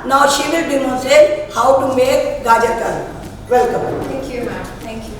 Now she will demonstrate how to make Gajar ka Halwa. Welcome. Thank you, ma'am. Thank you.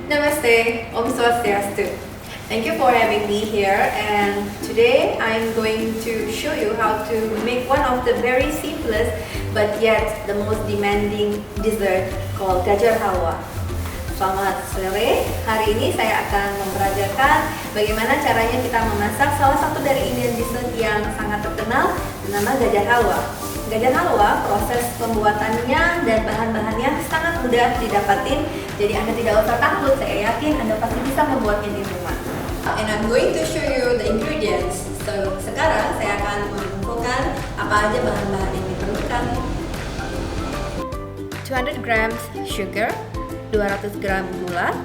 Namaste. Om Swastiastu. Thank you for having me here, and today I'm going to show you how to make one of the very simplest but yet the most demanding dessert called Gajar Halwa. Selamat sore, hari ini saya akan memperagakan bagaimana caranya kita memasak salah satu dari Indian dessert yang sangat terkenal bernama Gajar Halwa. Gajar Halwa, proses pembuatannya dan bahan-bahannya sangat mudah didapatin, jadi Anda tidak usah takut, saya yakin Anda pasti bisa membuatnya di rumah. And I'm going to show you the ingredients. So, sekarang saya akan mengumpulkan apa aja bahan-bahan yang diperlukan. 200 grams sugar, 200 gram gula,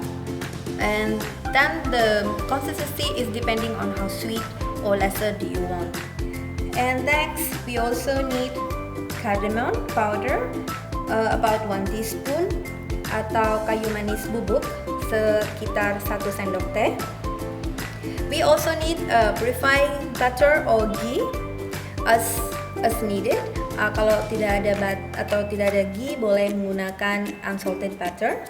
and then the consistency is depending on how sweet or lesser do you want. And next, we also need cardamom powder, about 1 teaspoon, atau kayu manis bubuk sekitar 1 sendok teh. We also need refined butter or ghee as needed. Kalau tidak ada ghee, boleh menggunakan unsalted butter.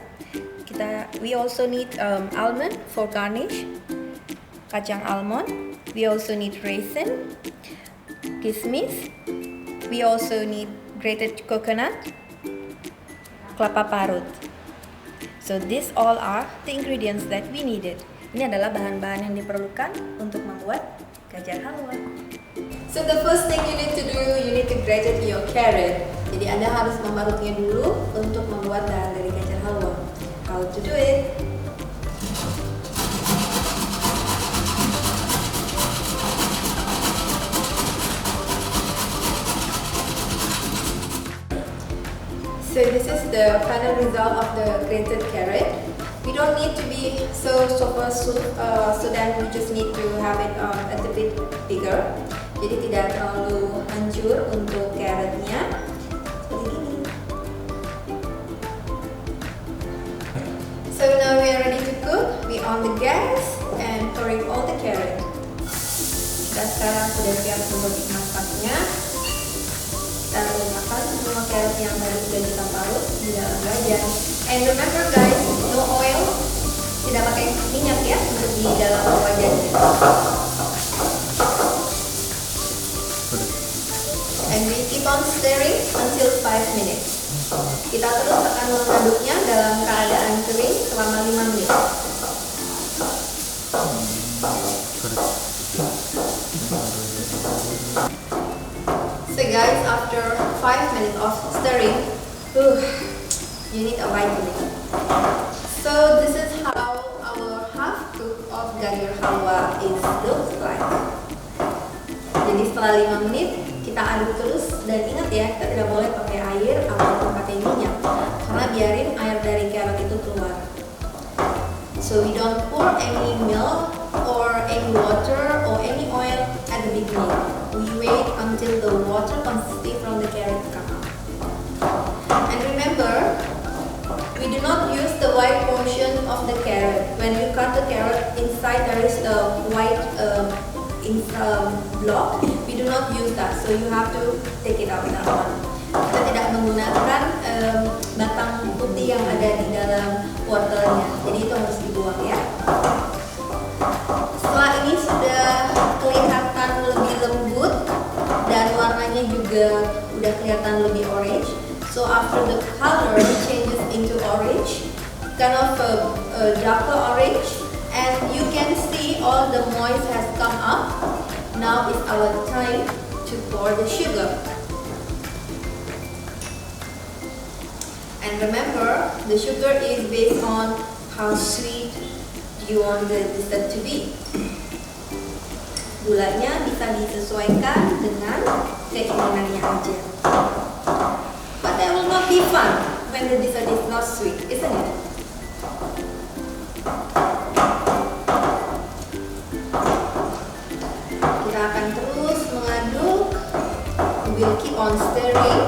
We also need almond for garnish, kacang almond. We also need raisin, kismis. We also need grated coconut, kelapa parut. So these all are the ingredients that we needed. Ini adalah bahan-bahan yang diperlukan untuk membuat Gajar Halwa. So the first thing you need to do, you need to grate your carrot. Jadi Anda harus memparutnya dulu untuk membuat bahan dari Gajar Halwa. How to do it? So this is the final result of the grated carrot. We don't need to be so super soup, so then we just need to have it a bit bigger. Jadi tidak terlalu hancur untuk carrotnya. Seperti ini. So now we are ready to cook. We on the gas and pouring all the carrot. Kita sekarang sudah siap untuk masaknya. Kita letakkan semua carrot yang tadi sudah kita parut di dalam gajar. And remember guys, no oil, tidak pakai minyak ya untuk di dalam wajannya. And we keep on stirring until 5 minutes. Kita terus akan mengaduknya dalam keadaan kering selama 5 menit. So guys, after 5 minutes of stirring, you need a vitamin. So this is how our half cook of Gajar Halwa looks like. Jadi setelah 5 menit kita aduk terus, dan ingat ya, kita tidak boleh pakai air atau pakai minyak karena biarin air dari carrot itu keluar. So we don't pour any milk or any water or any oil at the beginning. We wait until the water consistency from the carrot come out. And remember, we do not use the white portion of the carrot. When you cut the carrot, inside there is a white block. We do not use that, so you have to take it out that one. Kita tidak menggunakan batang putih yang ada di dalam wortelnya, jadi itu harus dibuang ya. Setelah ini sudah kelihatan lebih lembut dan warnanya juga udah kelihatan lebih orange. So after the color changes into orange, kind of a darker orange, and you can see all the moist has come up. Now is our time to pour the sugar. And remember, the sugar is based on how sweet you want the dessert to be. Gulanya bisa disesuaikan dengan keinginannya aja. But that will not be fun when the dessert is not sweet, isn't it? Kita akan terus mengaduk. We will keep on stirring.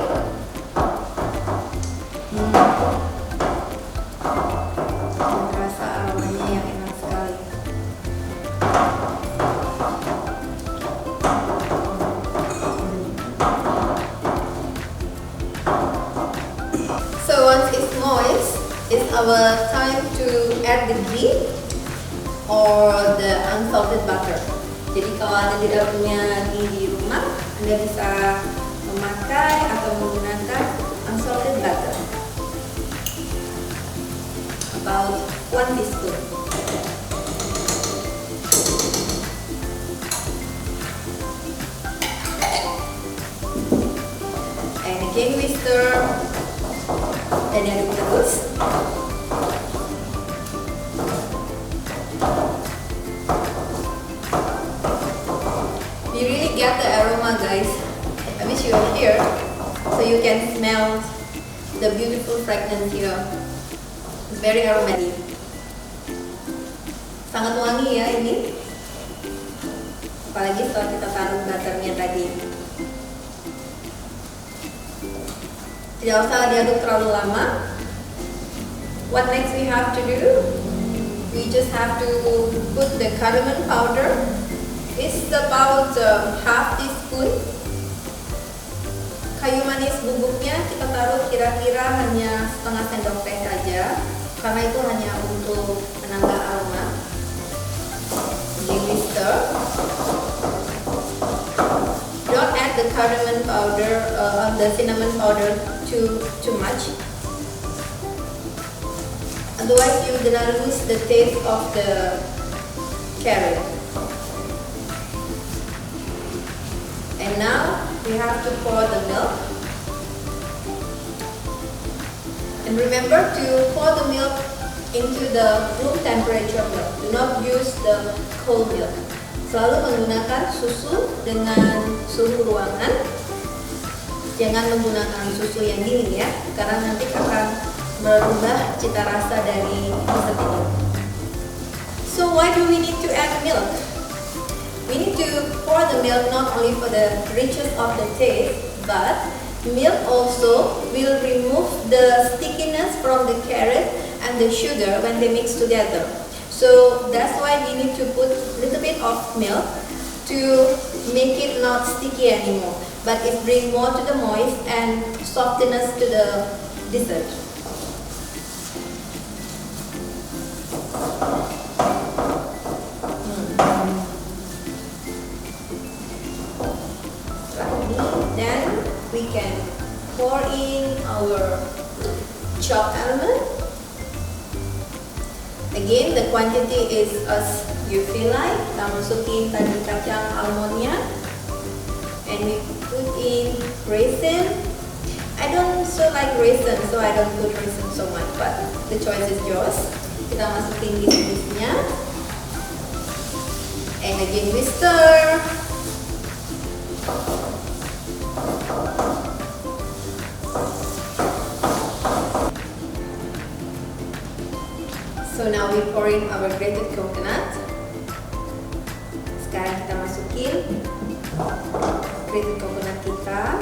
Terasa aromanya yang enak sekali. our time to add the ghee or the unsalted butter. Jadi kalau Anda tidak punya ghee di rumah, Anda bisa memakai atau menggunakan unsalted butter. About 1 teaspoon. And again we stir dan aduk terus. You really get the aroma, guys. I wish you are here so you can smell the beautiful fragrance here. It's very aromatic. Sangat wangi ya ini. Apalagi setelah kita taruh butternya tadi. Tidak usah diaduk terlalu lama. What next we have to do? We just have to put the cardamom powder. It's about half teaspoon. Kayu manis bubuknya kita taruh kira-kira hanya setengah sendok teh saja, karena itu hanya untuk menambah aroma. Jadi we stir. Don't add the cardamom powder, the cinnamon powder too much. Otherwise, you're gonna lose the taste of the carrot. And now we have to pour the milk. And remember to pour the milk into the room temperature milk. Do not use the cold milk. Selalu menggunakan susu dengan suhu ruangan. Jangan menggunakan susu yang dingin ya, karena nanti akan merubah cita rasa dari dessert ini. So why do we need to add milk? We need to pour the milk not only for the richness of the taste, but milk also will remove the stickiness from the carrot and the sugar when they mix together. So that's why we need to put a little bit of milk to make it not sticky anymore, but it brings more to the moist and softness to the dessert. Then we can pour in our chopped almond. Again, the quantity is as you feel like. Kita masukin tadi kacang almondnya, and we put in raisin. I don't so like raisin, so I don't put raisin so much, but the choice is yours. Kita masukin kismisnya, and again we stir. So now we pour in our grated coconut. Sekarang kita masukin grated coconut kita.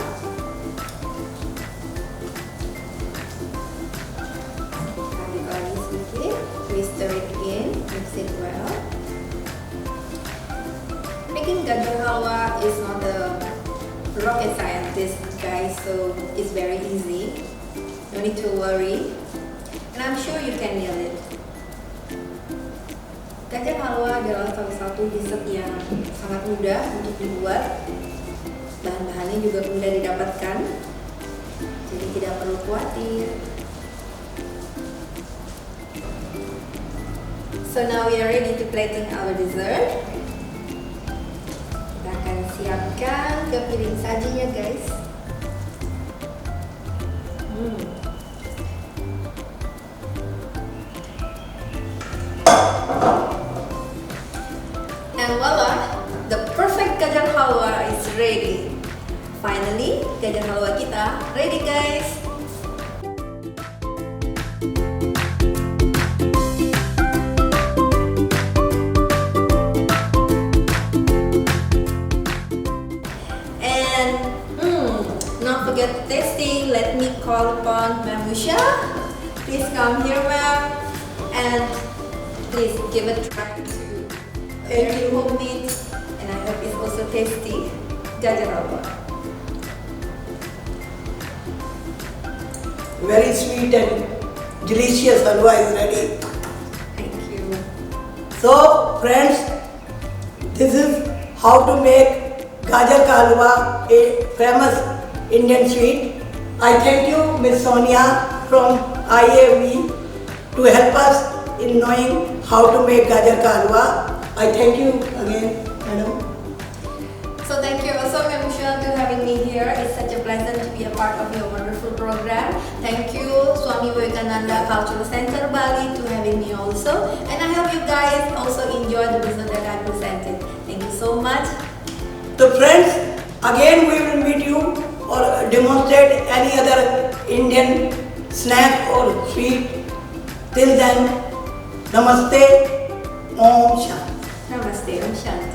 Aduk lagi sedikit. We stir it in, mix it well. Making gajar halwa is not a rocket scientist, guys, so it's very easy. No need to worry, and I'm sure you can nail it. Gajar halwa adalah salah satu dessert yang sangat mudah untuk dibuat. Bahan-bahannya juga mudah didapatkan, jadi tidak perlu khawatir. So now we are ready to plating our dessert. Kita akan siapkan ke piring sajinya, guys. And voila, the perfect gajar halwa is ready. Finally, gajar halwa kita ready, guys. And not forget tasting. Let me call upon Ma'am Usha. Please come here, ma'am, and please give a try to very homemade, and I hope it's also tasty gajar halwa. Very sweet and delicious halwa is ready. Thank you. So friends, this is how to make Gajar ka halwa, a famous Indian sweet. I thank you Miss Sonia from IAV to help us in knowing how to make Gajar ka halwa. I thank you again, madam. So thank you also, Usha, to having me here. It's such a pleasure to be a part of your wonderful program. Thank you, Swami Vivekananda Cultural Centre, Bali, to having me also. And I hope you guys also enjoy the result that I presented. Thank you so much. So friends, again we will meet you or demonstrate any other Indian snack or sweet. Till then, Namaste, Om Shanti. Namaste, Om Shanti.